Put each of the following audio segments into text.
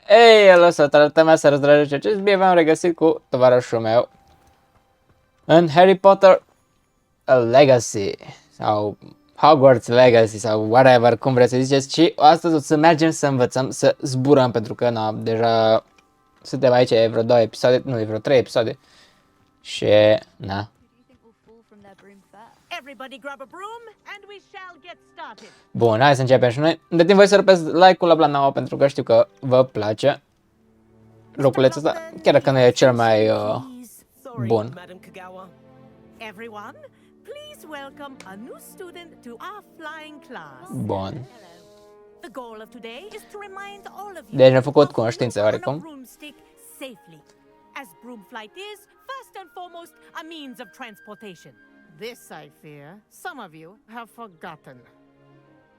Ei, el ăsta, toată lumea să răzdrage ce bine v-am regăsit cu tovarășul meu în Harry Potter Legacy sau Hogwarts Legacy sau whatever, cum vreți să ziceți. Și astăzi o să mergem să învățăm să zburăm, pentru că na, deja suntem aici, e vreo 2 episoade, nu, e vreo 3 episoade. Și, na. Bun, hai să începem și noi. De timp voi să rupeți like-ul la plana pentru că știu că vă place loculețul ăsta, chiar dacă nu e cel mai bun. Bun. Deci ne-a făcut cunoștințe oarecum. As broom flight is, first and foremost, a means of transportation. This, I fear, some of you have forgotten.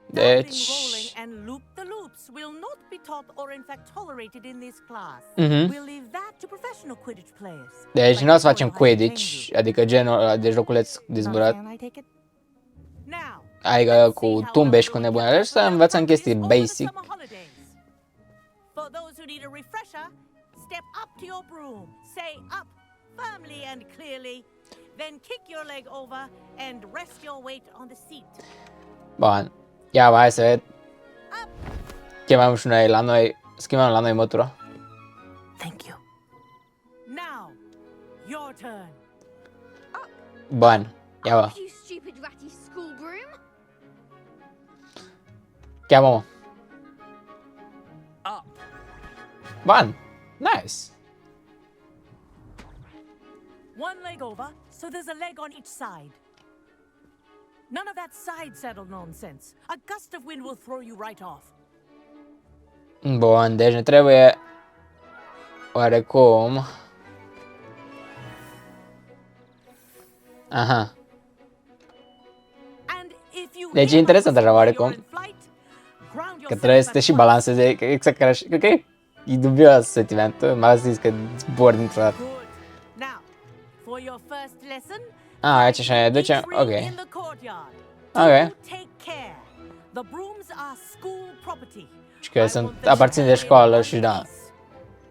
Deci... rolling and loop-the-loops will not be taught or in fact tolerated in this class. We'll leave that to professional Quidditch players. Deci nu o să facem Quidditch, adică genul ăla de joculeț de zburat. Adică cu tumbe și cu nebunele, și să învățăm chestii basic. For those who need a refresher, step up to your broom, say up firmly and clearly, then kick your leg over and rest your weight on the seat. Bun. Ia, hai să ved. Chemăm și noi la noi, schimbăm la noi mătura. Thank you. Now, your turn. Bun. Ia, bă. You stupid ratty school broom. Cheamă-mă. Bun. Nice. One leg over, so there's a leg on each side. None of that side saddle nonsense. A gust of wind will throw you right off. Bun, deci ne trebuie oarecum. Aha. Deci e interesant așa oarecum. Că trebuie să te și balanceze, exact ca și, cred că e dubios sentimentul, m-a zis că zbor dintr-o dată. Aici așa ne ducem, ok. Ok. Și că aparțin de școală și da.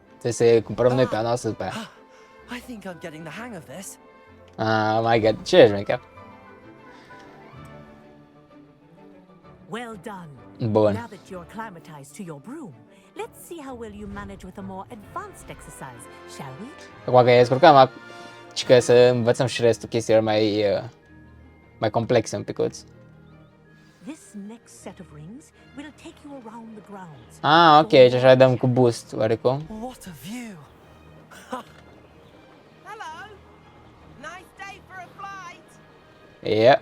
Trebuie să cumpărăm noi pe a noastră după aia. Oh my god, ce ești, meca? Well done. Bun. Now that you're acclimatized to your broom, let's see how well you manage with a more advanced exercise, shall we? Acum că e descurcăm, și că să învățăm și restul chestiilor mai complexe un picuț. This next set of rings will take you around the grounds. Ok, și așa dăm cu boost, oarecum. What a view! Hello. Nice day for a flight. Yeah.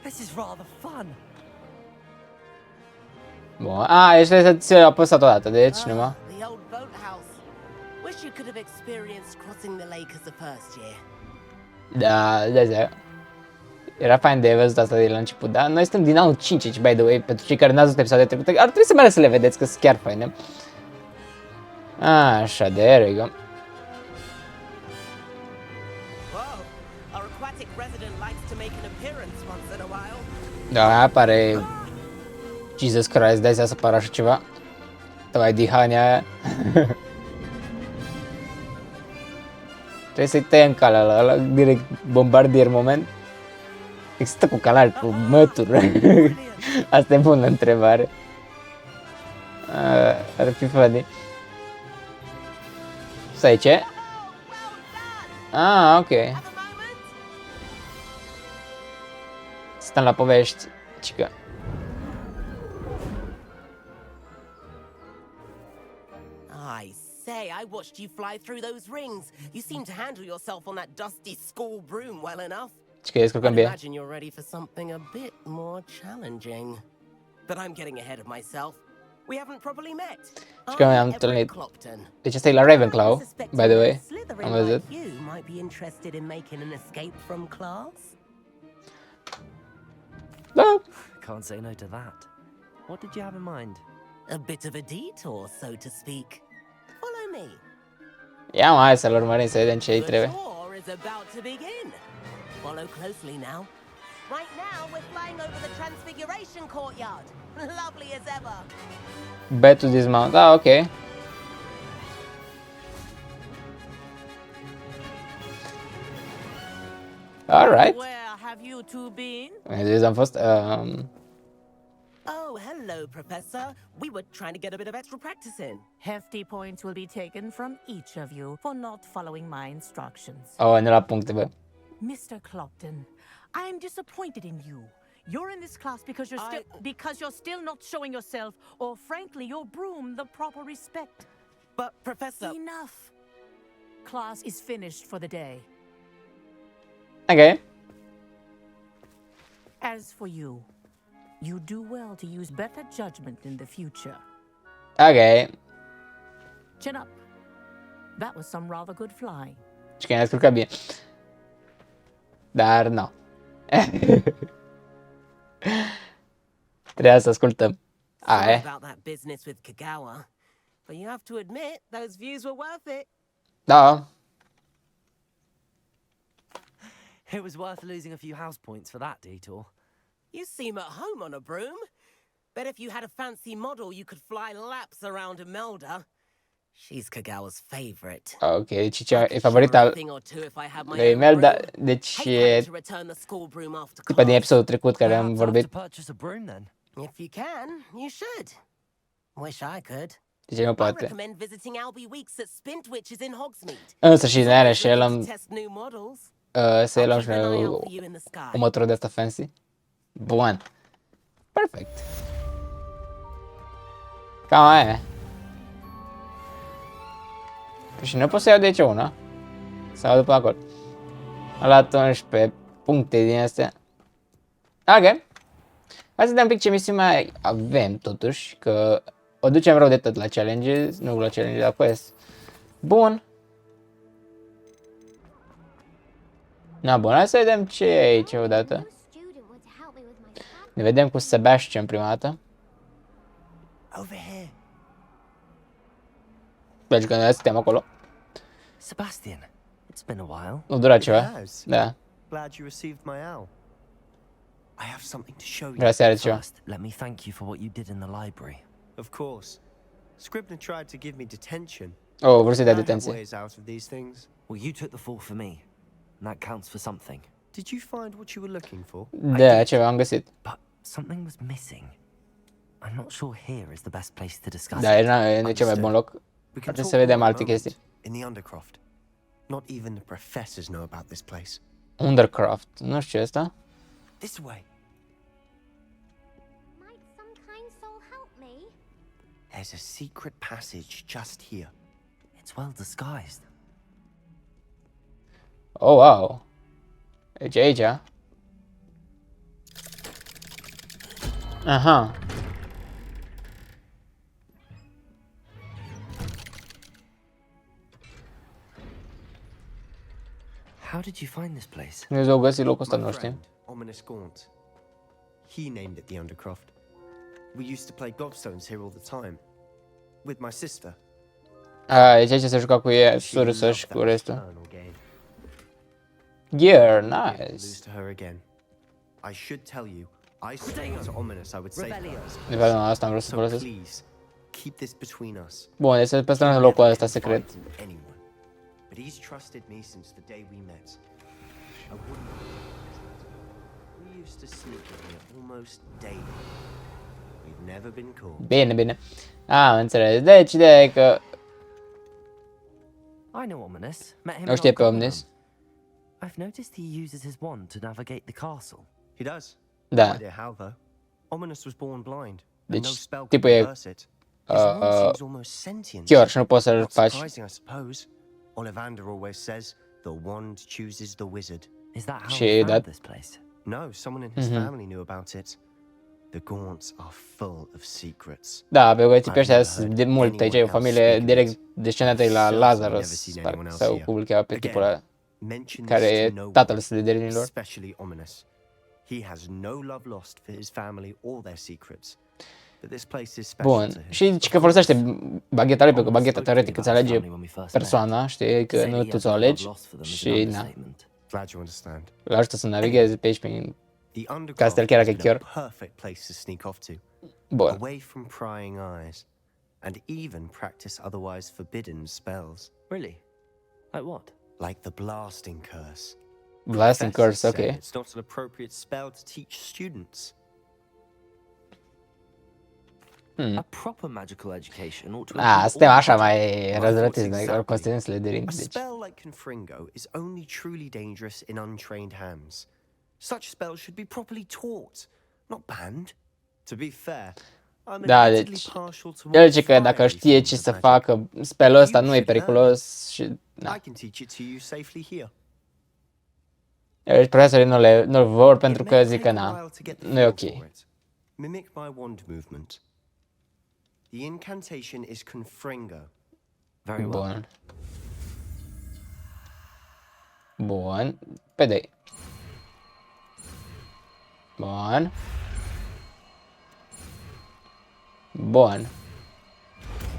This is rather fun. Bun. Deci trebuie să ți apăsat odată, deci numai. The old boathouse. Wish you could have experienced crossing the lake as a first year. Da. Era fain de văzut asta de la început, dar noi suntem din anul 5, by the way, pentru cei care n-ați văzut episoadele trecute, ar trebui să meargă să le vedeți, că sunt chiar faine. Așa, there we go. Whoa, our aquatic resident likes to make an appearance once in a while. Da, apare... Jesus Christ, dai să apară așa ceva. Tăi dihania aia. Trebuie să-i tăiem calea ăla, direct bombardier moment. Există cu canal, cu mături. Asta e bună întrebare. Ar fi funny. Stai, ce? Ok. Stăm la povești, cică. I say, I watched you fly through those rings. You seem to handle yourself on that dusty school broom well enough. Cică descurcăm I bine. imagine you're ready for something a bit more challenging. But I'm getting ahead of myself. We haven't properly met. Cică noi am întâlnit. Deci asta e la Ravenclaw, by the way. Am văzut. You might be interested in making an escape from class. Da. Can't say no to that. What did you have in mind? A bit of a detour, so to speak. Follow me. Ia mă, hai să-l urmărim să vedem ce îi trebuie. The tour is about to begin. Follow closely now. Right now, we're flying over the Transfiguration Courtyard. Lovely as ever. B to dismount. Ah, ok. Alright. Where have you two been? Deci am fost... Oh, hello, Professor. We were trying to get a bit of extra practice in. Hefty points will be taken from each of you for not following my instructions. oh, ne la puncte, bă. Mr. Clopton, I am disappointed in you. You're in this class because you're still not showing yourself, or frankly, your broom the proper respect. But, Professor... Enough. Class is finished for the day. Ok. As for you, you do well to use better judgment in the future. Ok. Chin up. That was some rather good flying. Și că ne-a descurcat bine. Dar, nu. Trebuia să ascultăm. Sorry Aia. about that business with Kagawa, but you have to admit those views were worth it. Da. It was worth losing a few house points for that detour. You seem at home on a broom. Bet if you had a fancy model, you could fly laps around Imelda. She's Kagawa's favorite. Ok, deci e favorit al lui Imelda. Deci e tipa din episodul trecut care am vorbit. Purchase a broom then. If you can, you should. Wish I could. Deci nu I poate. recommend visiting Albie Weeks at Spintwitches in Hogsmeade. Însă și are și el am... Test new models. Să luăm I'll și keep an noi eye o out for you in the sky. motoră de asta fancy. Bun. Perfect. Cam aia e. Și nu pot să iau de aici una. Sau după acolo. Am luat 11 puncte din astea. Ok. Hai să vedem un pic ce misiune mai avem totuși. Că o ducem rău de tot la challenges. Nu la challenges, la quest. Bun. Na, bun, hai să vedem ce e aici odată. Ne vedem cu Sebastian prima dată. Over here. Pentru că noi suntem acolo. Sebastian, it's been a while. Nu dura ceva. has. Da. Glad you received my owl. I have something to show you. Vreau să arăt ceva. First, let me thank you for what you did in the library. Of course. Scribner tried to give me detention. Oh, vreau să-i dea I have detenție. ways out of these things. Well, you took the fall for me, and that counts for something. Did you find what you were looking for? Da, ceva am găsit. But something was missing. I'm not sure here is the best place to discuss Da, it. e cel mai bun loc. We can Trebuie talk să vedem more alte in a moment, chestii. in the Undercroft. Not even the professors know about this place. Undercroft. Nu știu ce e asta. This way. Might some kind soul help me? There's a secret passage just here. It's well disguised. Oh, wow. Deci aici. Aha. How did you find this place? Dumnezeu au găsit locul ăsta, nu știu. friend, Ominous Gaunt. He named it the Undercroft. We used to play gobstones here all the time. With my sister. Deci aici se juca cu ea, She surâsă loved și that cu restul. infernal game. Gear, Lose nice. to her again. I should tell you, I swore to Ominous I would save her. De fapt, nu, asta am vrut să So folosesc. please, keep this between us. Bun, deci să păstrăm locul ăsta secret. Frighten anyone. But he's trusted me since the day we met. I wouldn't. We used to sneak in here almost daily. We've never been caught. Bine, bine. Am înțeles. Deci, ideea e că I know Ominous. Met him nu in știe our pe common Omnis. room. I've noticed he uses his wand to navigate the castle. He does. Da. No idea how though. Ominous was born blind. And no Deci, spell could tipul e reverse it. His wand seems almost sentient. chiar și nu poți să-l Not faci. surprising, I suppose. Ollivander always says the wand chooses the wizard. Is that how She he found that- this place? No, someone in his family knew about it. The Gaunts are full of secrets. Da, pe că tipii ăștia sunt de mult aici, e o familie direct descendată de la Lazarus, sau cum îl cheamă pe tipul ăla, Mention care this e to no one, tatăl Slytherinilor. especially Ominous. He has no love lost for his family or their secrets. But this place is special Bun, to him. și zice că folosește bagheta lui, pentru că bagheta teoretic îți alege Family when we first met. persoana, știi, că Say nu he tu has ți-o no love alegi lost for them is și, an na, understatement. Glad you understand. îl ajută să navigheze pe aici prin... The Castel Undercroft chiar has că been a chiar. perfect place to sneak off to. Bun. away from prying eyes, and even practice otherwise forbidden spells, Really? Like what? like the blasting curse. Blasting Professors curse, say ok. it's not an appropriate spell to teach students. A proper magical education ought to A, include suntem all așa magic. mai My răzvrătiți, thoughts noi oricum exactly. suntem slădărini, A deci... spell like Confringo is only truly dangerous in untrained hands. Such spells should be properly taught, not banned. To be fair, I'm Da, admittedly deci... partial to El more zice că dacă fiery știe forms ce of să magic. facă, spelul ăsta You nu e should learn periculos și... I Na. can teach it to you safely here. Deci profesorii nu-l vor pentru It că may zic că take a na, while to get the nu e feel ok. for it. Mimic my wand movement. The incantation is Confringo. Very well. Bun. Bun. Pe doi. Bun. Bun.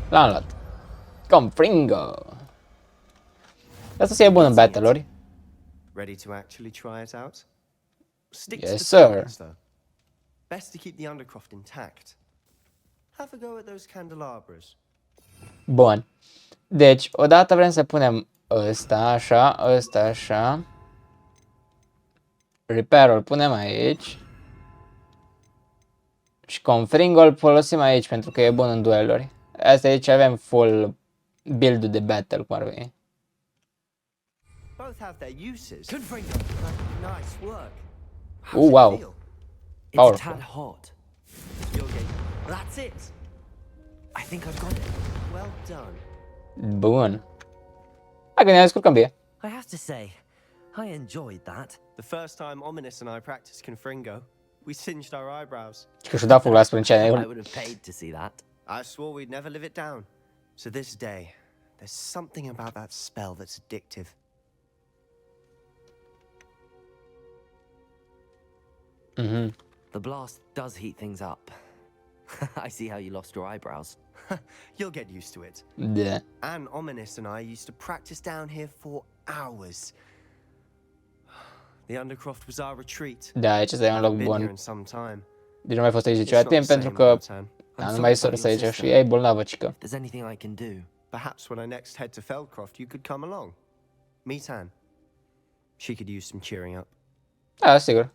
L-am luat. Confringo. Asta să fie bun în battle-uri. Ready to actually try it out? Stick Yes, to the sir. targets, though. Best to keep the undercroft intact. Have a go at those candelabras. Bun. Deci, odată vrem să punem ăsta așa, ăsta așa. Repair-ul punem aici. Și Confringo îl folosim aici pentru că e bun în dueluri. Asta aici avem full build-ul de battle, cum ar veni. Both have their uses. Confringo. Nice work. How's it Wow. feel? It's Powerful. a tad hot. You'll get. That's it. I think I've got it. Well done. Bun. Hai că ne descurcăm bine. I have to say, I enjoyed that. The first time Ominous and I practiced Confringo, we singed our eyebrows. Că și-o dat foc la I sprânceană. would have paid to see that. I swore we'd never live it down. To this day, there's something about that spell that's addictive. The blast does heat things up. I see how you lost your eyebrows. You'll get used to it. Da. Anne, Ominous, and I used to practice down here for hours. The Undercroft was our retreat. Da, aici ăsta e un loc Been here bun. in some time. Deci nu mai fost aici de It's ceva not the timp pentru same all că the time. da, nu mai soră să aici și e bolnavă, cică. If there's anything I can do, Perhaps when I next head to Feldcroft, you could come along. Meet Anne. She could use some cheering up. Da, sigur.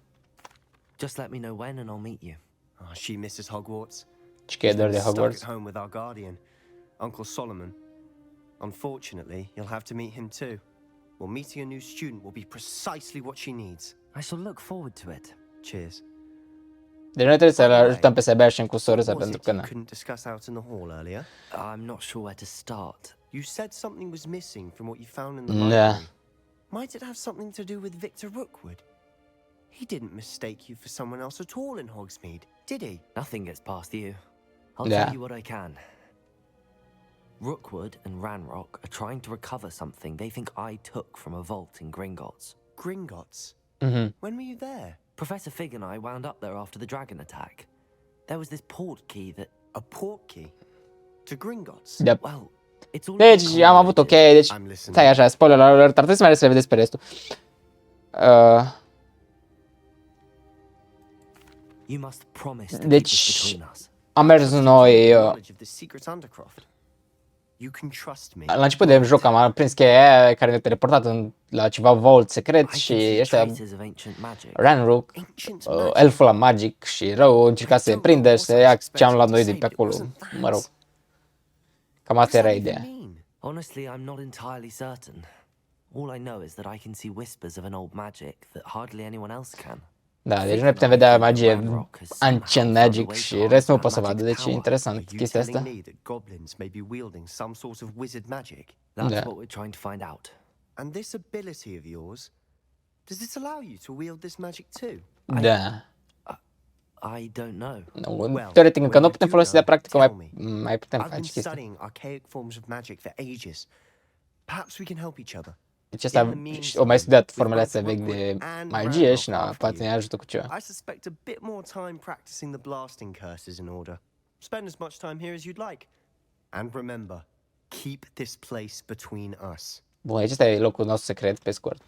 just let me know when and I'll meet you. Oh, she misses Hogwarts. Și că e She's doar been de stuck Hogwarts. at home with our guardian, Uncle Solomon. Unfortunately, you'll have to meet him too. Well, meeting a new student will be precisely what she needs. I shall look forward to it. Cheers. Deci noi trebuie să-l ajutăm pe Sebastian cu sora sa What was pentru it că you na. couldn't discuss out in the hall earlier? I'm not sure where to start. You said something was missing from what you found in the Yeah. library. Might it have something to do with Victor Rookwood? He didn't mistake you for someone else at all in Hogsmeade, did he? Nothing gets past you. I'll Yeah. tell you what I can. Rookwood and Ranrock are trying to recover something they think I took from a vault in Gringotts. Gringotts? Mhm. When were you there? Professor Fig and I wound up there after the dragon attack. There was this port key that... A port key? To Gringotts? Yep. Well, it's all... Deci am avut o cheie, deci I'm listening. stai așa, spoiler alert, ar trebui să mai să vedeți pe restul. You must promise to keep Deci this between us. am mers noi Knowledge of the secret Undercroft. You can trust me. la început de joc am prins cheia aia care ne-a teleportat la ceva vault secret I can și see ăștia traces of ancient magic. Ranrook, Ancient magic. elful la magic și rău încerca să se prindă și să ia ce am luat noi de pe acolo. Mă rog. Cam What asta does era that even ideea. mean? Honestly, I'm not entirely certain. All I know is that I can see whispers of an old magic that hardly anyone else can. Da, deci noi putem vedea magie, ancient magic și restul nu pot să vadă, deci e Are interesant you chestia telling asta. me that goblins may be wielding some sort of wizard magic? That's Yeah. what we're trying to find out. And this ability of yours, does it allow you to wield this magic too? Da. I don't know. Nu, teoretic încă nu putem folosi, dar practic mai putem I've been face chestii. studying archaic forms of magic for ages. Perhaps we can help each other. Deci asta, o mai studiat formele astea vechi de magie și na, poate ne ajută cu ceva. I suspect a bit more time practicing the blasting curse is in order. Spend as much time here as you'd like. And remember, keep this place between us. Bun, aici ăsta e locul nostru secret, pe scurt.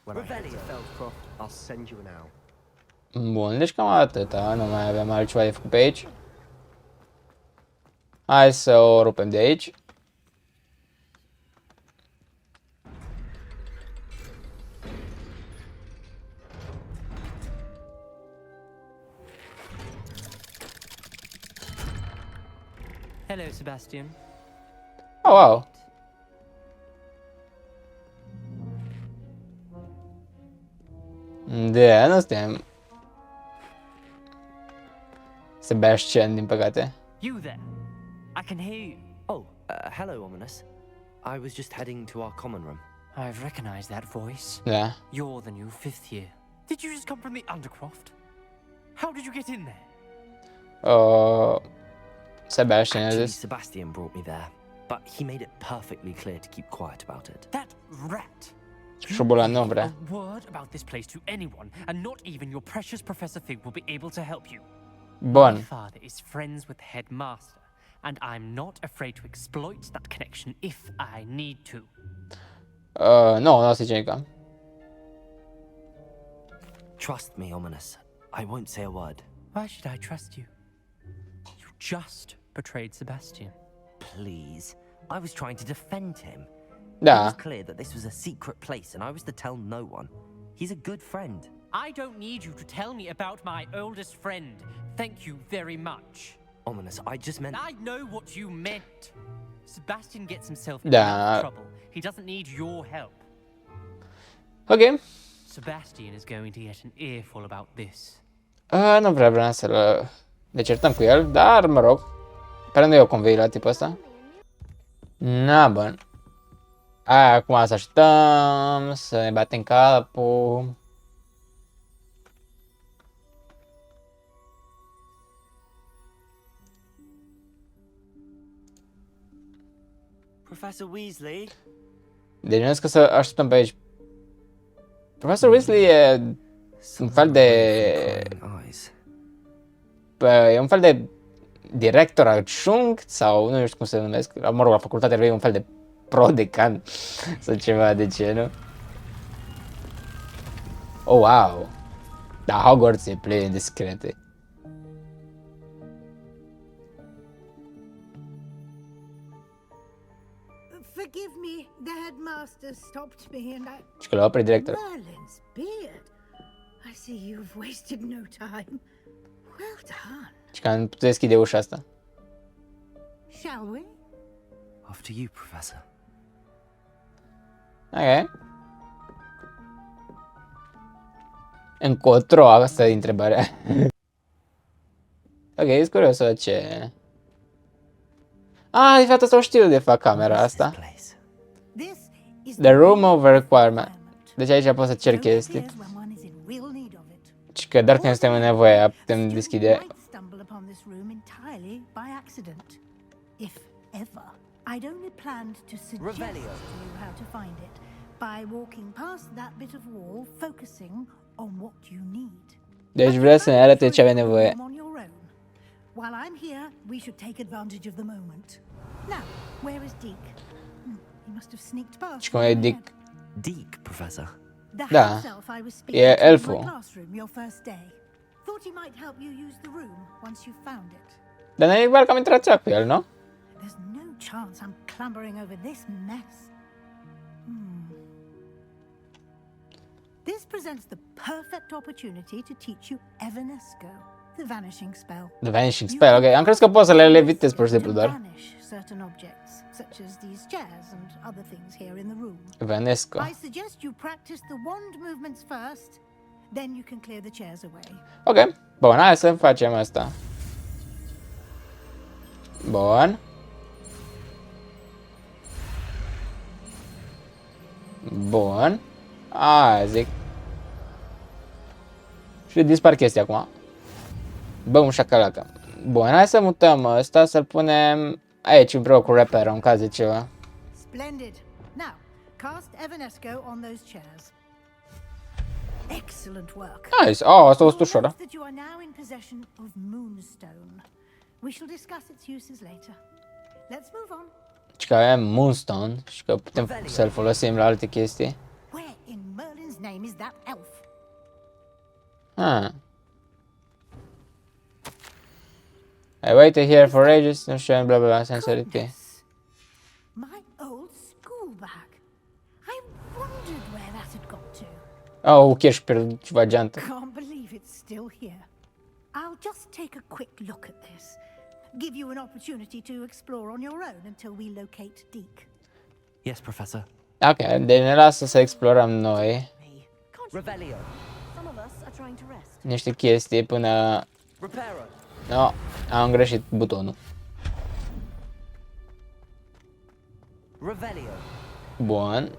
When I head to Feldcroft, I'll send you an owl. Bun, deci cam atâta, nu mai avem altceva de făcut pe aici. Hai să o rupem de aici. Hello, Sebastian. Oh, wow. Da, nu suntem Sebastian, din păcate. You there? I can hear you. Oh, hello, Ominous. I was just heading to our common room. I've recognized that voice. Da. You're the new 5th year. Did you just come from the Undercroft? How did you get in there? Sebastian a Actually, zis. Sebastian brought me there, but he made it perfectly clear to keep quiet about it. That rat. Șubulan nu vrea. A word about this place to anyone, and not even your precious Professor Fig will be able to help you. My Bun. father is friends with the headmaster, and I'm not afraid to exploit that connection if I need to. Nu, nu o să zice nică. Trust me, Ominous. I won't say a word. Why should I trust you? You just betrayed Sebastian. Please. I was trying to defend him. It Da. was clear that this was a secret place and I was to tell no one. He's a good friend. I don't need you to tell me about my oldest friend. Thank you very much. Ominous, I just meant... I know what you meant. Sebastian gets himself in Da. enough trouble. He doesn't need your help. Ok. Sebastian is going to get an earful about this. Nu vreau să-l decertăm cu el, dar mă rog. Pare nu eu convei la tipul ăsta. Na, bun. Acum să așteptăm, să ne batem capul. Professor Weasley? Deci nu că să așteptăm pe aici. Profesor Weasley e un fel de... Eyes. E un fel de director adjunct sau nu știu cum se numesc. Mă rog, la facultatea lui e un fel de prodecan sau ceva de genul. Oh, wow! Da, Hogwarts e plin de secrete. Forgive me, the headmaster stopped me and I... Și că l-a oprit directorul. Merlin's beard. I see you've wasted no time. Well done. Și că am putut deschide ușa asta. Shall we? After you, Professor. Ok. Încotro, asta e întrebarea. Ok, e curios să văd ce... De fapt asta o știu de fapt camera What is this asta. place? This is The room of requirement. Deci aici pot să cer Only chestii. appears when one is in real need of it. Și că doar când suntem în nevoie putem Student deschide. might stumble upon this room entirely by accident. If ever. I'd only planned to suggest Revelio. to you how to find it by walking past that bit of wall, focusing on what you need. Deci But vrea you să ne might arate ce find avem the nevoie. room on your own. While I'm here, we should take advantage of the moment. Now, where is Deke? He must have sneaked past. Și cum e me Dick? ahead. Deek, Professor. The Da. house elf I was speaking E to in elful. my classroom your first day. Thought he might help you use the room once you found it. Dar ne igual că am intrat cu el, nu? There's no chance I'm clambering over this mess. This presents the perfect opportunity to teach you Evanesco, the vanishing spell. The Vanishing Spell, ok. Am crezut că poți să le levitezi pur și simplu To doar. vanish certain objects, such as these chairs and other things here in the room. Vanesco. I suggest you practice the wand movements first, then you can clear the chairs away. Ok. Bun, hai să facem asta. Bun. Bun. Zic. Și dispar chestia acum. Bum, șacalacă. Bun, hai să mutăm ăsta, să-l punem aici împreună cu reperul în caz de ceva. Splendid. Now, cast Evanesco on those chairs. Excellent work. Nice. Asta a fost You'll ușor. note that you are now in possession of Moonstone. We shall discuss its uses later. Let's move on. Și că avem Moonstone și că putem să-l folosim la alte chestii. Where in Merlin's name is that elf? I waited here for ages, nu știu, bla bla bla, sensibility. Goodness. My old school bag. I wondered where that had got to. Oh, chiar și pierdut ceva geantă. Can't believe it's still here. I'll just take a quick look at this. Give you an opportunity to explore on your own until we locate Deke. Yes, Professor. Ok, deci ne lasă să explorăm noi Revelio. Some of us are trying to rest. niște chestii până... Reparo. No, am greșit butonul. Revelio. Bun.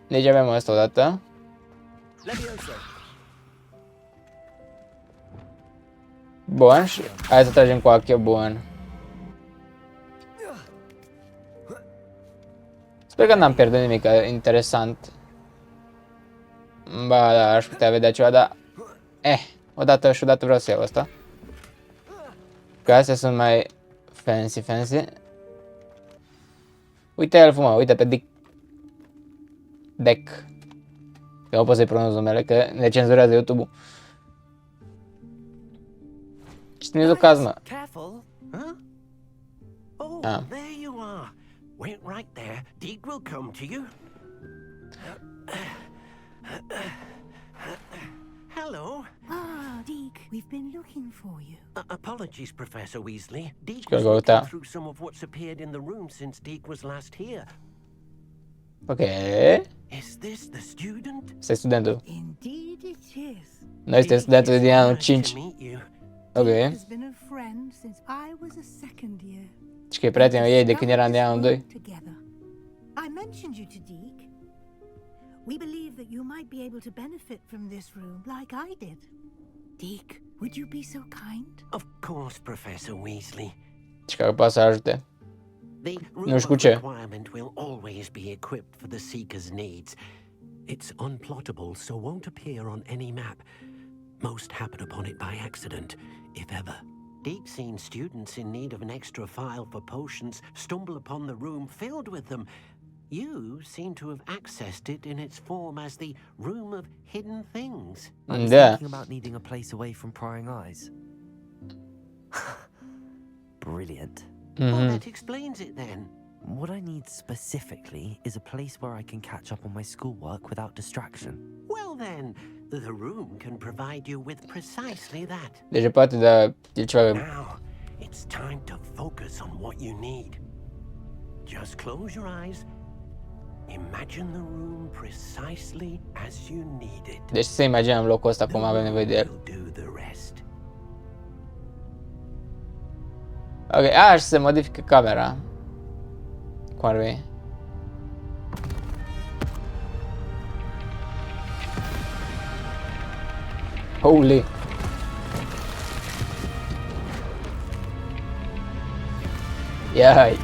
Deci avem asta odată. Levioso. Bun, și hai să tragem cu achio, bun. Sper că n-am pierdut nimic interesant. Ba, da, aș putea vedea ceva, dar... odată și odată vreau să iau asta. Că astea sunt mai fancy. Uite elful, mă, uite pe Deck. Că nu pot să-i pronunț numele, că ne cenzurează YouTube-ul. Ce ne duc azi, mă? Careful. Huh? Oh, Ah. there you are. Wait right there. Deke will come to you. Hello. Ah, Deke, we've been looking for you. Apologies, Professor Weasley. Deke Go was with looking that. through some of what's appeared in the room since Deke was last here. Ok. Is this the student? Stai studentul. Indeed it is. Noi suntem studentul din anul Nice 5. to meet you. Ok. Has been a friend since I was a second year. Și că e prietenul ei de când eram de anul 2. Together. I mentioned you to Deke. We believe that you might be able to benefit from this room like I did. Deke, would you be so kind? Of course, Professor Weasley. Și că poate să ajute. The room Nu știu cu of ce. requirement will always be equipped for the Seeker's needs. It's unplottable, so won't appear on any map. Most happen upon it by accident, if ever. Deep-seen students in need of an extra file for potions stumble upon the room filled with them. You seem to have accessed it in its form as the Room of Hidden Things. I was Da. thinking about needing a place away from prying eyes. Brilliant. Well, that explains it then. What I need specifically is a place where I can catch up on my schoolwork without distraction. Well then, the room can provide you with precisely that. Deci poate da e ceva... Now, it's time to focus on what you need. Just close your eyes. Imagine the room precisely as you need it. Deci să imaginăm locul ăsta cum avem nevoie de el. We'll do the rest. Ok, și se modifică camera. Cum ar veni? Holy! Iai!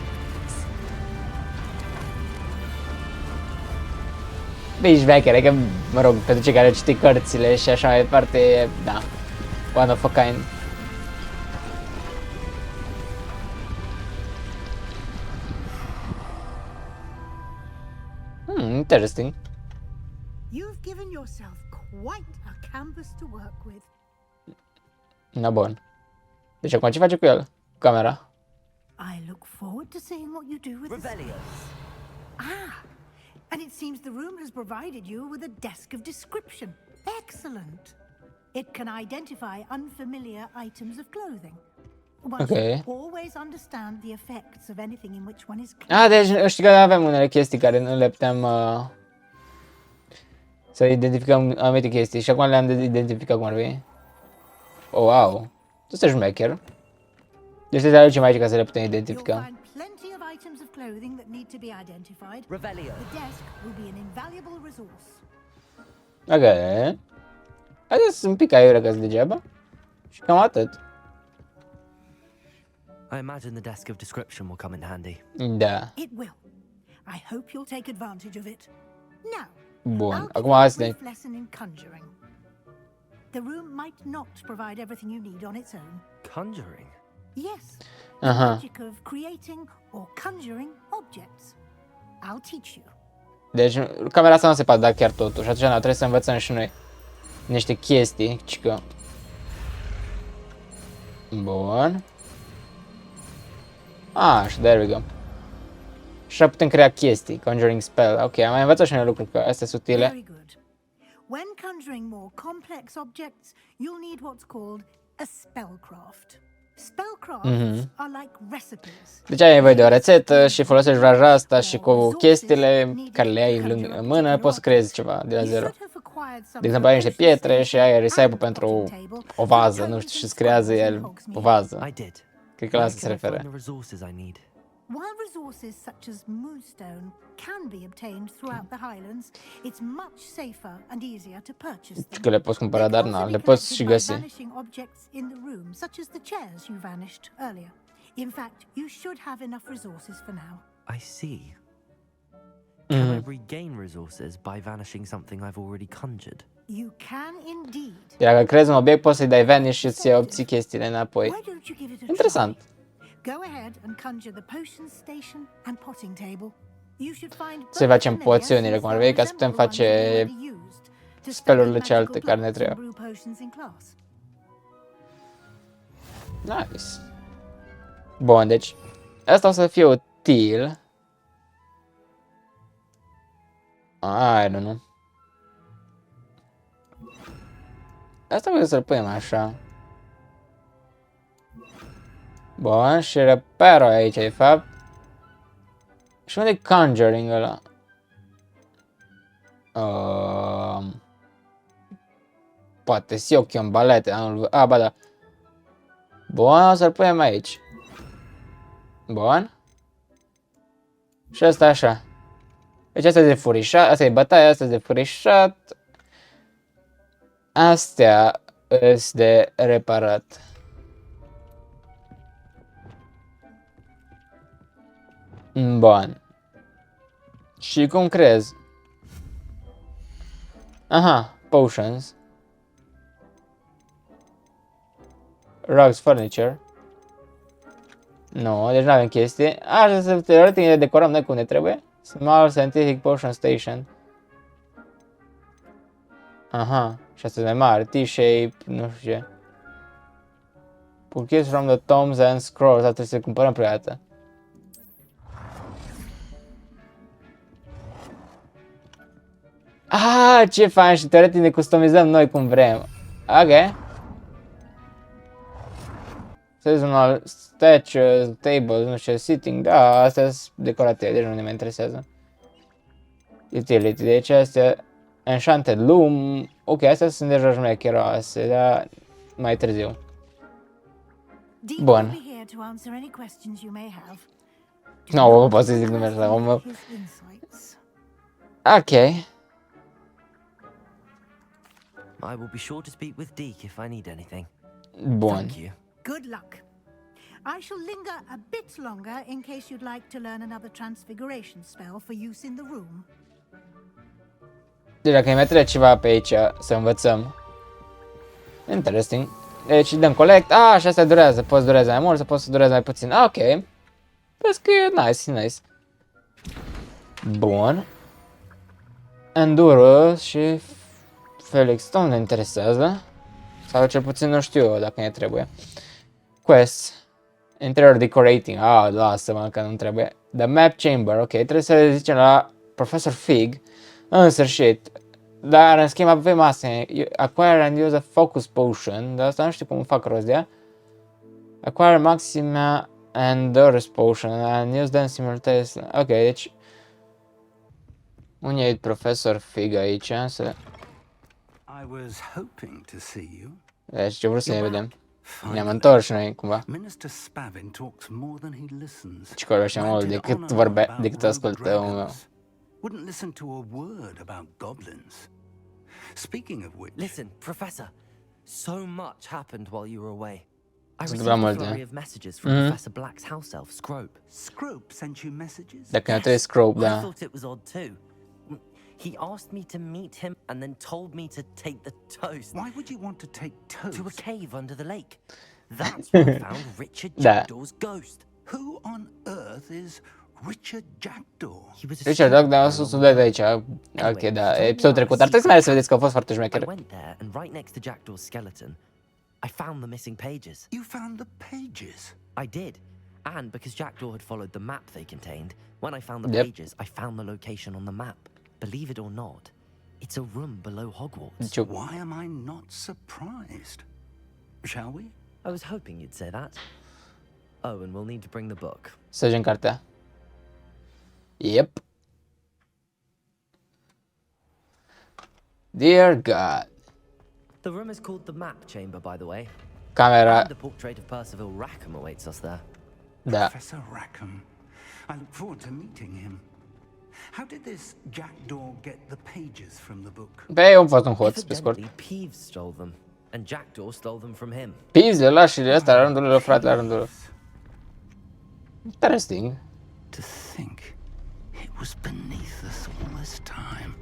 Bine, ești veche, că, mă rog, pentru cei care au citit cărțile și așa mai departe, e, da, one of a kind. Interesting. You've given yourself quite a canvas to work with. Na bun. Deci acum ce face cu el? Camera. I look forward to seeing what you do with this. Revelio. Ah, and it seems the room has provided you with a desk of description. Excellent. It can identify unfamiliar items of clothing. One Okay. should always understand the effects of anything in which one is Deci știi că avem unele chestii care nu le putem să identificăm anumite chestii și acum le-am identificat cum ar fi. Oh, wow. Tu ești șmecher. Deci te aducem aici ca să le putem You'll identifica. find plenty of items of clothing that need to be identified. Revelio. The desk will be an invaluable resource. Ok. Haideți să un pic aiurea că-s degeaba. Și cam atât. I imagine the desk of description will come in handy. Da. It will. I hope you'll take advantage of it. Now, Bun. I'll give Acum you a hai să brief ne... lesson in conjuring. The room might not provide everything you need on its own. Conjuring? Yes, Aha. magic of creating or conjuring objects. I'll teach you. Deci camera asta nu se poate da chiar totul și atunci trebuie să învățăm și noi niște chestii, ci că... Bun. Și there we go. Și putem crea chestii, conjuring spell. Ok, am mai învățat și noi lucruri, că astea sunt utile. Very good. When conjuring more complex objects, you'll need what's called a spellcraft. Spellcrafts are like recipes. Deci ai nevoie de o rețetă și folosești vraja asta și cu chestiile care le ai în mână poți să creezi ceva de la zero. De exemplu, ai niște pietre și ai recipe pentru o vază, nu știu, și îți creează el o vază. I did. Cred că la asta Where se can I find referă. the resources I need? While resources such as moonstone can be obtained throughout the Highlands, it's much safer and easier to purchase them. Că le poți cumpăra, dar na, le poți și găsi. Vanishing objects in the room, such as the chairs you vanished earlier. In fact, you should have enough resources for now. I see. Can I regain resources by vanishing something I've already conjured? You can indeed. Dacă crezi un obiect, poți să-i dai vanish și îți obții chestiile înapoi. Why don't you give it a Interesant. try? Go ahead and conjure the potion station and potting table. You should find Să facem poțiunile, cum ar veni, ca să putem face spelurile celelalte care ne trebuie. Nice. Bun, deci asta o să fie util. I don't know. Asta vreau să-l punem așa. Bun, și reperul aici, de fapt. Și unde e conjuring ăla? Poate si occhi în balete, ba da. Bun, o să-l punem aici. Bun. Și asta așa. Deci asta e de furișat, asta e bătaia, asta e de furișat. Astea sunt de reparat. Bun. Și cum crezi? Aha, potions. Rugs furniture. Nu, deci nu avem chestii. Așa să teoretic ne decorăm noi cum ne trebuie. Small scientific potion station. Aha, și astea mai mari, T-shape, nu știu ce. Pull keys from the tomes and scrolls, asta trebuie să le cumpărăm prima dată. Ce fain, și teoretic ne customizăm noi cum vrem. Ok. Seasonal statues, tables, nu știu, sitting, da, astea sunt decorative, deci nu ne mai interesează. Utility, deci astea, enchanted loom, ok, astea sunt deja șmecheroase, dar mai târziu. Bun. Nu, pot să zic numele ăsta, omul. Ok. I will be sure to speak with Deke if I need anything. Bun. Thank you. Good luck. I shall linger a bit longer in case you'd like to learn another transfiguration spell for use in the room. Deci dacă îi mai trebuie ceva pe aici să învățăm. Interesting. Deci dăm collect. Și asta durează. Poți durează mai mult sau poți să dureze mai puțin. Ok. Vezi că e nice, nice. Bun. Enduro și Felix Stone ne interesează. Sau cel puțin nu știu eu dacă ne trebuie. Quest. Interior decorating. Lasă-mă că nu trebuie. The map chamber. Ok, trebuie să le zicem la Professor Fig. În sfârșit. Dar în schimb avem astea. Acquire and use a focus potion. Dar asta nu știu cum fac rost de ea. Acquire maxima and Doris potion and use them simultaneously. Ok, deci unde e Professor Fig aici? Să... I was hoping to see you. Deci ce vreau să ne vedem. Ne-am întors și noi cumva. Minister Spavin talks more than he listens. Și că așa mult decât ascultă omul meu. Wouldn't listen to a word about goblins. Speaking of which, Listen, Professor. So much happened while you were away. I Sunt received a multe. flurry of messages from Professor Black's house elf, Scrope. Scrope sent you messages? Dacă ne trebuie Scrope, I da. thought it was odd too. He asked me to meet him and then told me to take the toast Why would you want to take toast? to a cave under the lake. That's where I found Richard Jackdaw's ghost. Who on earth is Richard Jackdaw? He was a Richard student Dog, da, of sus mine. de aici. Ok, da, episodul trecut. Ar trebui să mai să vedeți că a fost foarte I șmecher. went there and right next to Jackdaw's skeleton I found the missing pages. You found the pages? I did. And because Jackdaw had followed the map they contained, when I found the Yep. pages, I found the location on the map. Believe it or not, it's a room below Hogwarts. Deci, Why am I not surprised? Shall we? I was hoping you'd say that. Oh, and we'll need to bring the book. să ajung cartea. Yep. Dear God. The room is called the Map Chamber, by the way. Camera, And the portrait of Percival Rackham awaits us there. da. Professor Rackham. I look forward to meeting him. How did this Jackdaw get the pages from the book? Pe eu am fost un hoț, pe scurt. Evidently, Peeves stole them, and Jackdaw stole them from him. Pizze, ăla și ăsta la rândul lor, frate, la rândul lor. Interesting. To think it was beneath us all this time.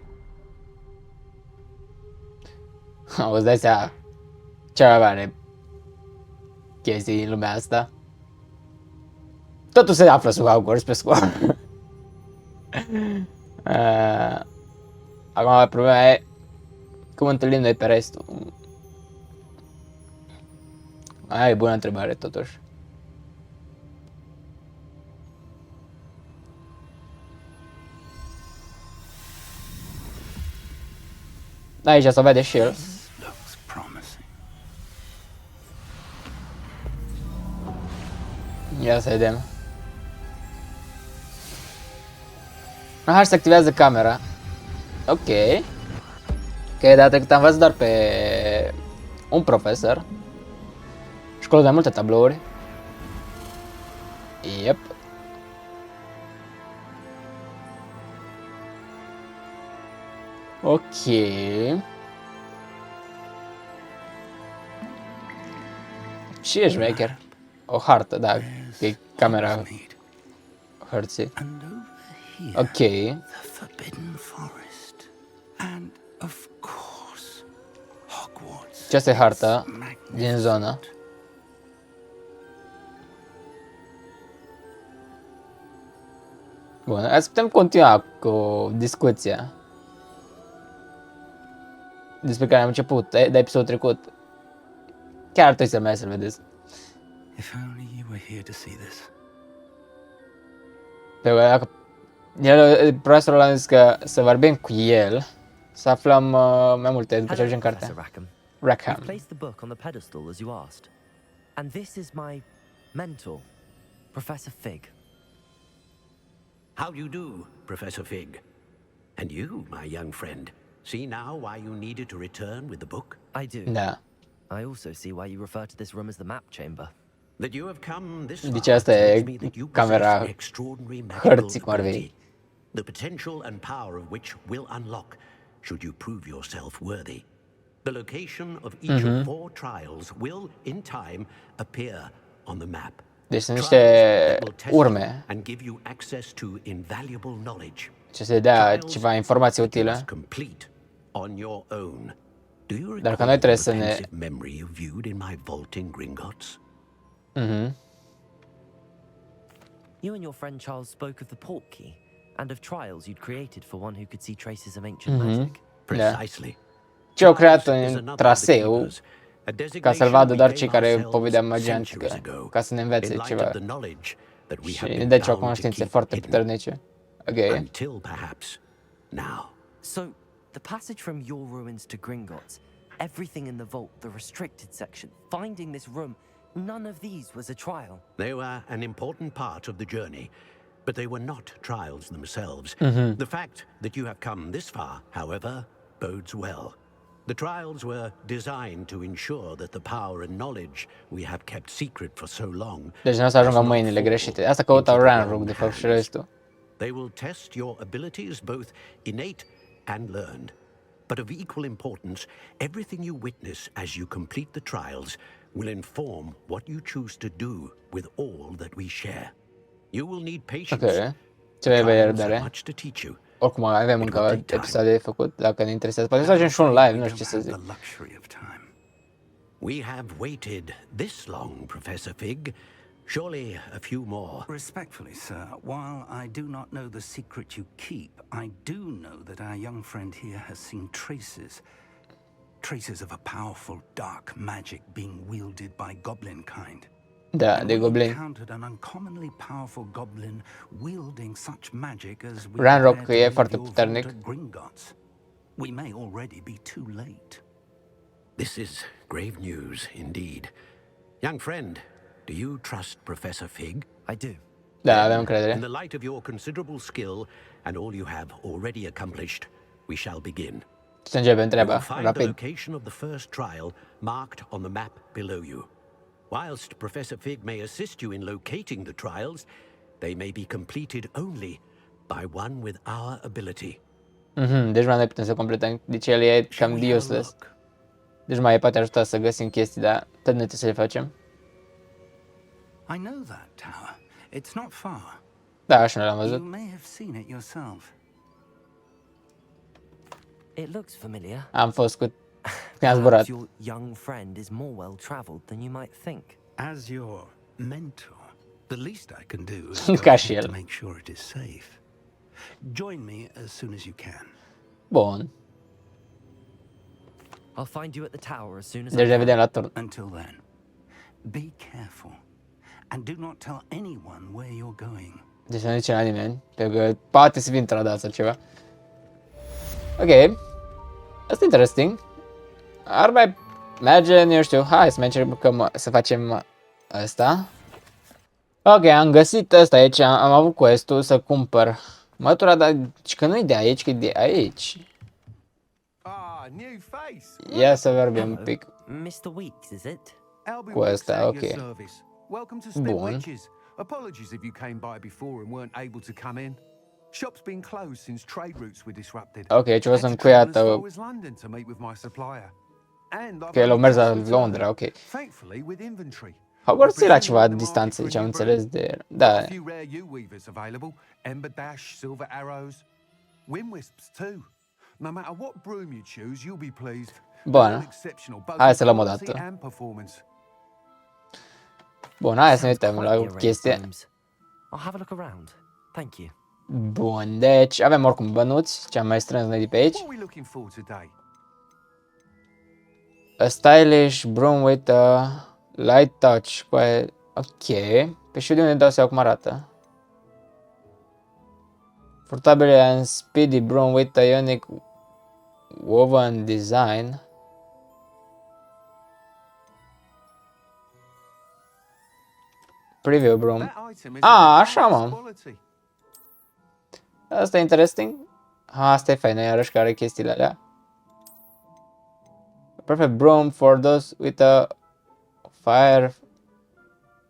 Îți dai seama ce mai mare chestii în lumea asta. Totul se află sub Hogwarts, pe scurt. Acum problema e cum întâlnim noi pe restul. Aia e bună întrebare, totuși. Aici se vede și el. Looks promising. Ia să vedem. Aha, se activează camera. Ok. Ok, data trecută am văzut doar pe un profesor. Școală de multe tablouri. Yep. Ok. Și e șmecher. O hartă, da, e camera Hogsmeade. hărții. And over here, Ok. the Forbidden Forest. And, of course, Hogwarts. Aceasta e harta din zonă. Bun, hai să putem continua cu discuția despre care am început, de episodul trecut. Chiar ar trebui să mai să-l vedeți. If only you were here to see this. Pentru că dacă profesorul a zis că să vorbim cu el, să aflăm mai multe după ce ajungem în Professor cartea. Rackham. Rackham. I've placed the book on the pedestal as you asked. And this is my mentor, Professor Fig. How do you do, Professor Fig? And you, my young friend, see now why you needed to return with the book? I do. Da. I also see why you refer to this room as the map chamber. That you have come this far Deci asta e tells me that you camera possess extraordinary magical hărții, cum ar veni. ability, the potential and power of which will unlock should you prove yourself worthy. The location of each of 4 trials will, in time, appear on the map. Deci sunt Trials niște that will test you urme and give you access to invaluable knowledge. ce se dea Trials ceva informații that you utile. must complete on your own. Do you Dar că recall noi trebuie the să ne... pensive memory you viewed in my vault in Gringotts? You and your friend Charles spoke of the portkey and of trials you'd created for one who could see traces of ancient magic. Precisely. Ce au creat Trials is un another of the traseu keepers, a ca să-l designation vadă we doar gave cei care ourselves povedeam magia centuries antică, ago, ca să ne învețe in light ceva. of the knowledge that we have Și been deci o bound to cunoștințe keep foarte hidden. puternice. Ok. Until perhaps now. So, the passage from your ruins to Gringotts, everything in the vault, the restricted section, finding this room, none of these was a trial. They were an important part of the journey, but they were not trials themselves. The fact that you have come this far, however, bodes well. The trials were designed to ensure that the power and knowledge we have kept secret for so long Deci nu o să ajungă în does not mâinile fall greșite. Asta căuta into the Ranrug, wrong de fapt, și hands. restul. They will test your abilities, both innate and learned. But of equal importance, everything you witness as you complete the trials will inform what you choose to do with all that we share. You will need patience. Ok. Ce vei avea Trials have răbdare. much to teach you. Oricum avem încă episoade de făcut, dacă ne interesează. Poate să facem și un live, nu știu ce să zic. The luxury of time. We have waited this long, Professor Fig. Surely a few more. Respectfully, sir, while I do not know the secret you keep, I do know that our young friend here has seen traces. Traces of a powerful dark magic being wielded by goblin kind. Da, And de we goblin. encountered an uncommonly powerful goblin wielding such magic as we Ranrock prepare to e leave foarte your puternic. vault at Gringotts. We may already be too late. This is grave news indeed. Young friend, do you trust Professor Fig? I do. Da, avem In încredere. the light of your considerable skill and all you have already accomplished, we shall begin. Să începem You will treaba, find the rapid. location of the first trial marked on the map below you. Whilst Professor Fig may assist you in locating the trials, they may be completed only by one with our ability. Deci mai noi putem să completăm. Deci el e Shall cam we have a useless. look? Deci mai poate ajuta să găsim chestii, dar tot noi trebuie să le facem. I know that tower. It's not far. Da, așa nu l-am You văzut. may have seen it yourself. It looks familiar. Am fost când am zburat. Perhaps your young friend is more well-traveled than you might think. As your mentor, the least I can do is Ca go și ahead el. to make sure it is safe. Join me as soon as you can. Bun. I'll find you at the tower as soon as I Deci ne can. vedem la turn. Until then, be careful and do not tell anyone where you're going. Deci să nu zice la nimeni, pentru că poate să fie intradat sau ceva. Ok. Asta e interesting. Ar mai merge, nu știu, hai să încercăm să facem asta. Ok, am găsit asta aici, am avut quest-ul să cumpăr mătura, dar că nu-i de aici, că e de aici. Ah, new face. Ia să vorbim un pic Mr. Weeks, is it? Albie cu Wilkes asta, at ok. your service. Welcome to Spit Bun. Witches. Apologies if you came by before and weren't able to come in. Shop's been closed since trade routes were disrupted. Ok, ce o Had să to travel as far încuiată, as London to meet with my supplier. And I've că el a only mers just la returned, Londra, ok. Thankfully with inventory. Hogwarts I era presume ceva you're in the distanță, market deci am for a new înțeles broom? de... Da, A few rare U-weavers available. Ember Dash, Silver Arrows, Wind Wisps too. No matter what broom you choose, you'll be pleased. Bun. They're all exceptional, both Hai in să luăm o quality dată. and performance. Bun, hai să ne Sounds uităm quite la the o array of chestie. brooms. I'll have a look around. Thank you. Bun, deci avem oricum bănuți, ce am mai strâns noi de pe aici. What are we looking for today? A stylish broom with a light touch. Ok. Pe și de unde dau seama cum arată. Portable and speedy broom with a unique woven design. Preview broom. That item is Ah, of the așa, highest mă. quality. Asta e interesting. Asta e faină, iarăși care chestiile alea. Perfect broom for those with a fire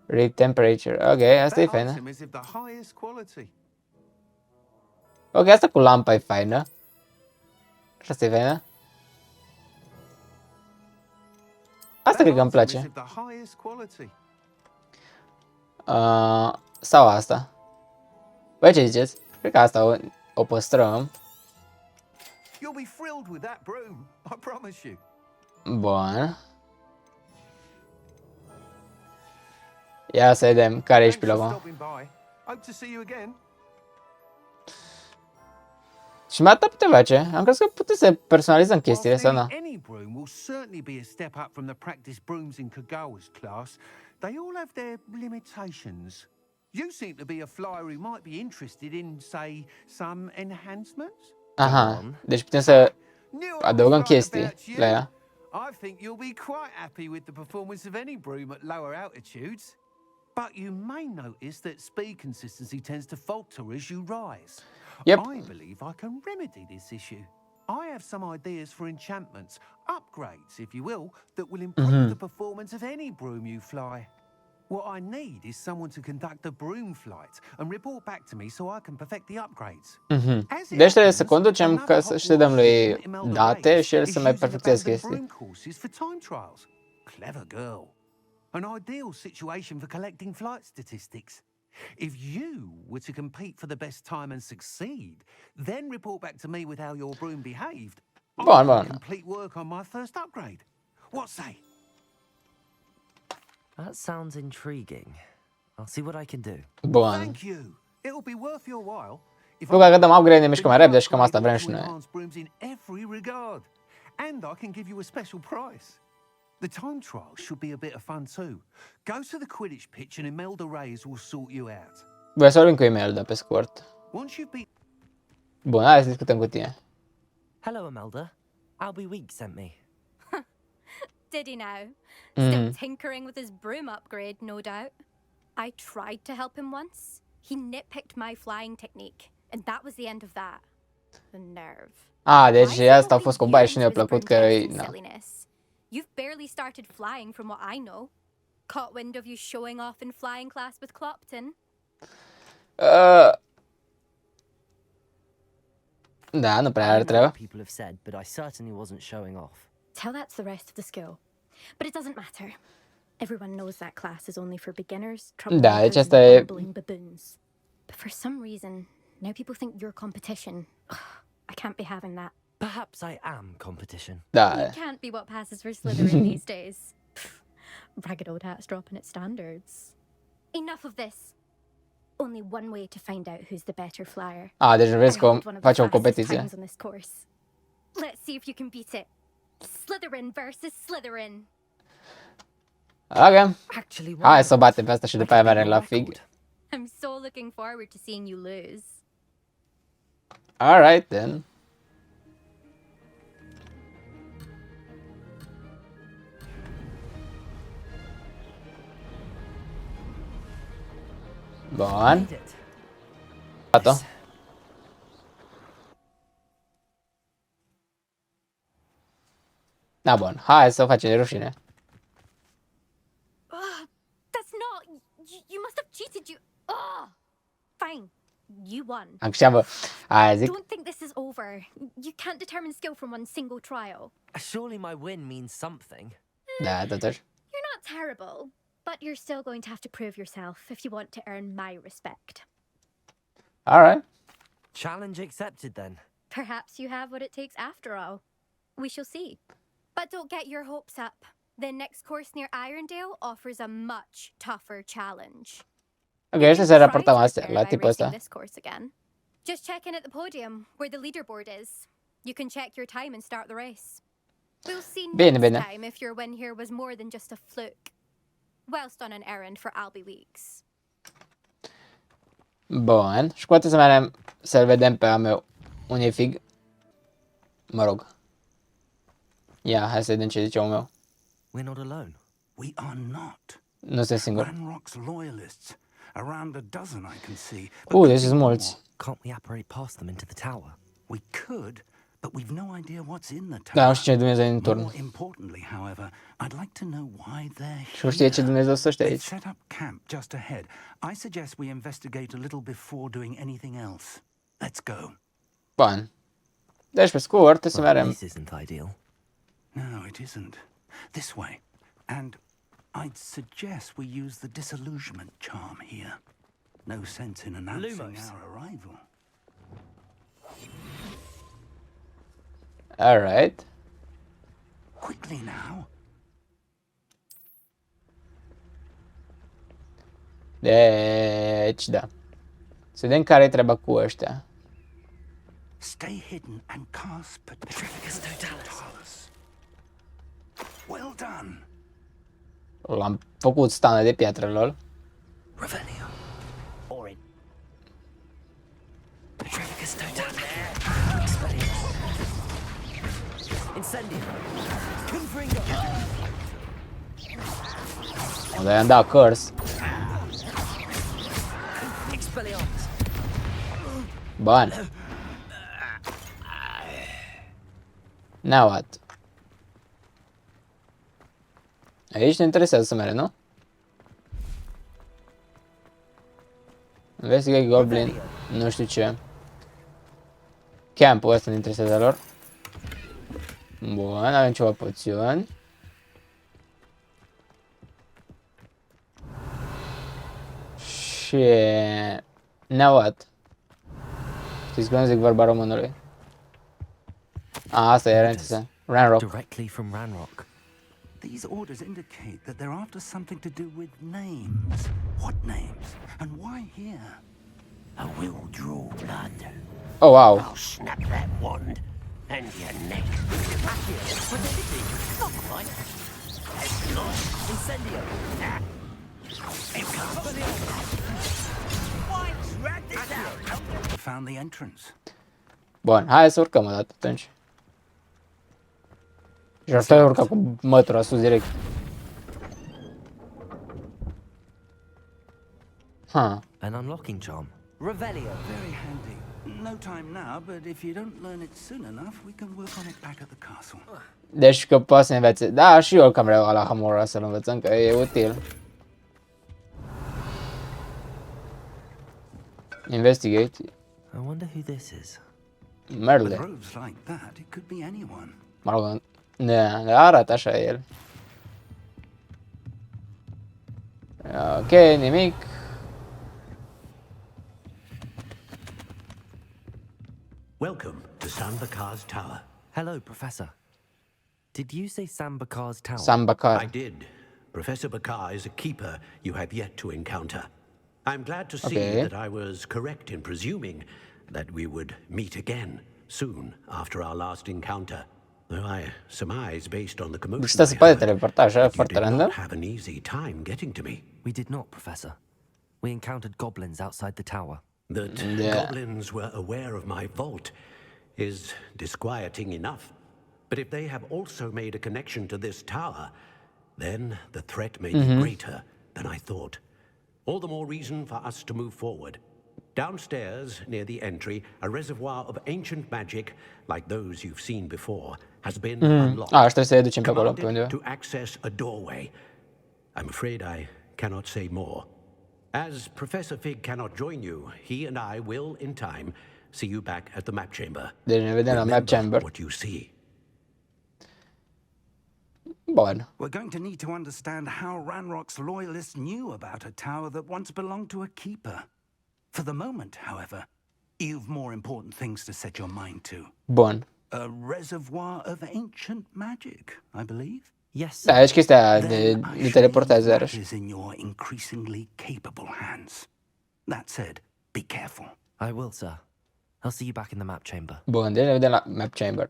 rate temperature. Ok, asta e That faină. item is of the highest quality. Ok, asta cu lampa e faină. Și asta e faină. Asta cred că îmi That item place. is of the highest quality. Sau asta. Băi, ce ziceți? Cred că asta o păstrăm. You'll be thrilled with that broom, I promise you. Bun. Ia să vedem care ești Thanks for pilota. stopping by. Hope to see you again. Și mai atât putem face. Am crezut că putem să personalizăm chestiile Whilst sau nu. nearly any broom will certainly be a step up from the practice brooms in Kagawa's class, they all have their limitations. You seem to be a flyer who might be interested in, say, some enhancements? Aha, deci putem să Knew I adăugăm was right chestii about you. la ea. I think you'll be quite happy with the performance of any broom at lower altitudes. But you may notice that speed consistency tends to falter as you rise. Yep. I believe I can remedy this issue. I have some ideas for enchantments, upgrades, if you will, that will improve the performance of any broom you fly. What I need is someone to conduct a broom flight and report back to me so I can perfect the upgrades. As it Deci trebuie să happens, conducem another ca să Hogwarts dăm lui student, Imelda date Reyes, și el is să mai using perfecteze abandoned chestii. broom courses for time trials. Clever girl. An ideal situation for collecting flight statistics. If you were to compete for the best time and succeed, then report back to me with how your broom behaved, I Bun, can bun. complete work on my first upgrade. What say? That sounds intriguing. I'll see what I can do. Bun. Thank you. It'll be worth your while. If Nu, că dăm upgrade, ne then mișcăm mai you repede și cam asta upgrade vrem will și noi. enhance brooms in every regard. And I can give you a special price. The time trial should be a bit of fun too. Go to the Quidditch pitch and Imelda Reyes will sort you out. Voi să vorbim cu Imelda pe scurt. Once you've been... Bun, hai să discutăm cu tine. Hello, Imelda. Albie Week sent me. Did he now? Still tinkering with his broom upgrade, no doubt. I tried to help him once. He nitpicked my flying technique, and that was the end of that. The nerve. Deci asta a fost cu baie și nu i-a plăcut că... You've barely started flying from what I know. Caught wind of you showing off in flying class with Clopton. Da, nu prea are treabă. People have said, but I certainly wasn't showing off. Tell that to the rest of the school. But it doesn't matter. Everyone knows that class is only for beginners, troublemakers, and bumbling baboons. But for some reason, now people think you're competition. I can't be having that. Perhaps I am competition. Da. You can't be what passes for Slytherin these days. Ragged old hat's dropping its standards. Enough of this. Only one way to find out who's the better flyer. Deci vrei să facem o competiție. On this course. Let's see if you can beat it. Slytherin versus Slytherin. Ok. Hai să o batem pe asta și după aia mergem la fig. I'm so looking forward to seeing you lose. Alright then. Bun. Gata. Da, bun. Hai să facem de rușine. That's not... You must have cheated, you... Fine. You won. Acceamă. Aia zic. Don't think this is over. You can't determine skill from one single trial. Surely my win means something. Da, totuși. You're not terrible, but you're still going to have to prove yourself if you want to earn my respect. Alright. Challenge accepted then. Perhaps you have what it takes after all. We shall see. But don't get your hopes up. The next course near Irondale offers a much tougher challenge. Ok, ăștia se raportăm astea, la tipul ăsta. Just check in at the podium, where the leaderboard is. You can check your time and start the race. We'll see next time if your win here was more than just a fluke. Whilst on an errand for Albie Weeks. Bun, și poate să mergem să-l vedem pe a meu unifig. Mă rog. Ia, hai să vedem ce zice omul meu. We're not alone. We are not. Nu sunt singur. Ranrock's loyalists. Around a dozen I can see. Deci sunt mulți. Can't we apparate past them into the tower? We could, but we've no idea what's in the tower. Da, nu știu ce Dumnezeu în turn. More importantly, however, I'd like to know why they're here. Și nu știe ce Dumnezeu să știe aici. Set up camp just ahead. I suggest we investigate a little before doing anything else. Let's go. Bun. Deci pe scurt, să mergem. This isn't ideal. No, it isn't. This way. And I'd suggest we use the disillusionment charm here. No sense in announcing our arrival. All right. Quickly now. Deci, da. Să vedem care e treaba cu ăștia. Stay hidden and cast Petrificus Totalis. Well done. L-am făcut stană de piatră, lol. Revelio. Orin. Petrificus Totalis. Incendio. Confringo. Unde i-am dat curse. Expelliarmus. Bun. Now what? Aici ne interesează să mergem, nu? Investigate Goblin. Nu știu ce. Campul ăsta ne interesează lor. Bun, avem ceva poțiuni. Și... Now what? Știți cum zic vorba românului? Asta era interesant. Ranrock. Directly from Ranrock. These orders indicate that they're after something to do with names. What names? And why here? I will draw blood. Oh, wow. I'll snap that wand. And your neck. Not quite. Incendio! Why drag this out? Found the entrance. Bun, hai să urcăm o dată atunci. Și ar stai urca cu mătura sus direct. An unlocking charm. Revelio. Very handy. No time now, but if you don't learn it soon enough, we can work on it back at the castle. Deci că poate să învețe. Da, și eu cam vreau la Hamura să-l învățăm, că e util. Investigate. I wonder who this is. With Merle. robes like that, it could be anyone. Mă rog, ne arată așa el. Ok, nimic. Welcome to Sanbakar's Tower. Hello, Professor. Did you say Sambakar's tower? I Sambakar. did. Professor Bakar is a keeper you have yet to encounter. I'm glad to see Okay. that I was correct in presuming that we would meet again soon after our last encounter. Though I surmise, based on the commotion, Ăsta se I poate heard, teleporta așa, that you foarte did random. not have an easy time getting to me. We did not, Professor. We encountered goblins outside the tower. That Yeah. goblins were aware of my vault is disquieting enough. But if they have also made a connection to this tower, then the threat may be greater than I thought. All the more reason for us to move forward. Downstairs, near the entry, a reservoir of ancient magic, like those you've seen before, has been unlocked. A, trebuie să le ducem pe acolo, pe Commanded undeva. to access a doorway. I'm afraid I cannot say more. As Professor Fig cannot join you, he and I will, in time, see you back at the map chamber. Deci ne vedem la map Remember chamber. what you see. Bun. We're going to need to understand how Ranrock's loyalists knew about a tower that once belonged to a keeper. For the moment, however, you've more important things to set your mind to. Bun. A reservoir of ancient magic, I believe. Yes, Da, sir. deci chestia aia Then de I shall teleportează leave iarăși. matters in your increasingly capable hands. That said, be careful. I will, sir. I'll see you back in the map chamber. Bun, deci ne vedem la map chamber.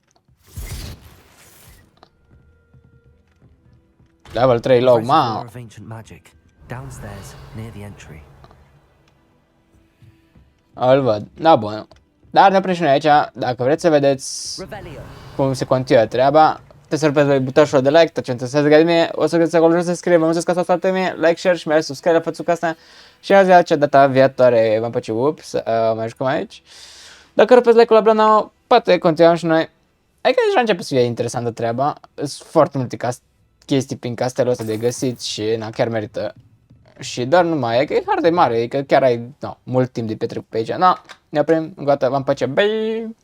Level 3 low, Reservoir mamă. of ancient magic. Downstairs, near the entry. Îl văd. Da, bun. Dar ne oprim și noi aici. Dacă vreți să vedeți Revelio. cum se continuă treaba, puteți să rupeți butonul de like, tot ce interesează de mine. O să găsiți acolo jos să scrie. Vă mulțumesc că ați stat mine. Like, share și mai subscribe la fățuca asta. Și azi la data viitoare v-am păcit ups, mai jucăm aici. Dacă rupeți like-ul la blana, poate continuăm și noi. Adică deja începe să fie interesantă treaba. Sunt foarte multe chestii prin castelul ăsta de găsit și na, chiar merită. Și doar numai, e că e foarte mare, e că chiar ai mult timp de petrecut pe aici. Na, ne oprim, gata, v-am păcit, bye!